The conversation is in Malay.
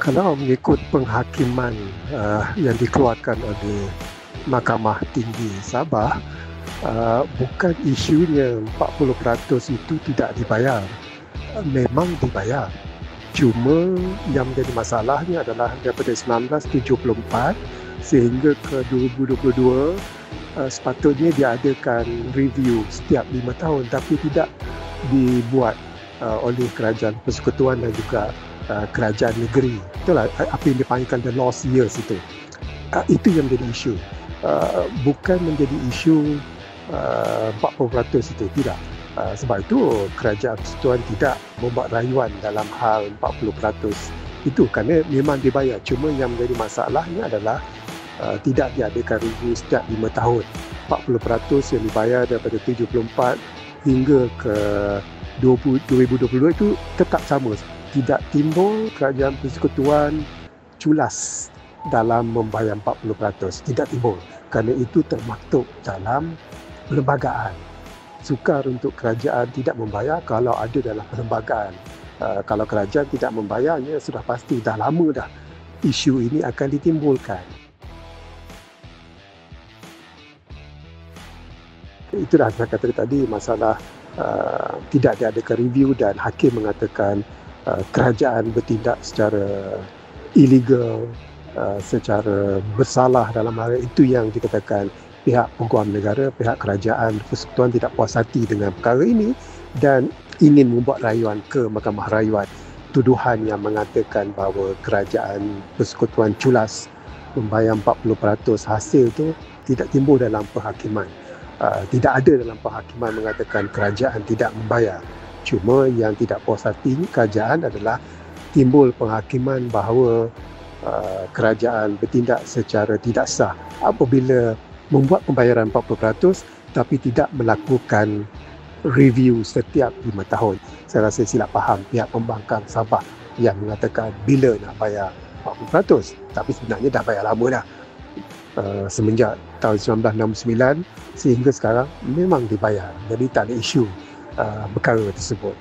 Kalau mengikut penghakiman yang dikeluarkan oleh Mahkamah Tinggi Sabah, bukan isunya 40% itu tidak dibayar. Memang dibayar. Cuma yang menjadi masalahnya adalah daripada 1974 sehingga ke 2022 sepatutnya diadakan review setiap 5 tahun, tapi tidak dibuat oleh kerajaan persekutuan dan juga kerajaan negeri. Itulah apa yang dipanggilkan the lost years itu. Itu yang menjadi isu. Bukan menjadi isu 40% itu, tidak. Sebab itu kerajaan persekutuan tidak membuat rayuan dalam hal 40% itu kerana memang dibayar. Cuma yang menjadi masalahnya adalah tidak diadakan review setiap 5 tahun. 40% yang dibayar daripada 74 hingga ke 2022 itu tetap sama. Tidak timbul kerajaan persekutuan culas dalam membayar 40%. Tidak timbul. Kerana itu termaktub dalam perlembagaan. Sukar untuk kerajaan tidak membayar kalau ada dalam perlembagaan. Kalau kerajaan tidak membayarnya, sudah pasti dah lama dah isu ini akan ditimbulkan. Itulah saya kata tadi, masalah tidak diadakan review dan hakim mengatakan kerajaan bertindak secara illegal, secara bersalah dalam hal itu yang dikatakan pihak peguam negara, pihak kerajaan persekutuan tidak puas hati dengan perkara ini dan ingin membuat rayuan ke Mahkamah Rayuan. Tuduhan yang mengatakan bahawa kerajaan persekutuan culas membayar 40% hasil itu tidak timbul dalam penghakiman. Tidak ada dalam penghakiman mengatakan kerajaan tidak membayar. Cuma yang tidak puas hati kerajaan adalah timbul penghakiman bahawa kerajaan bertindak secara tidak sah apabila membuat pembayaran 40% tapi tidak melakukan review setiap 5 tahun. Saya rasa silap faham pihak pembangkang Sabah yang mengatakan bila nak bayar 40%, tapi sebenarnya dah bayar lama dah. Semenjak tahun 1969 sehingga sekarang memang dibayar. Jadi tak ada isu perkara tersebut.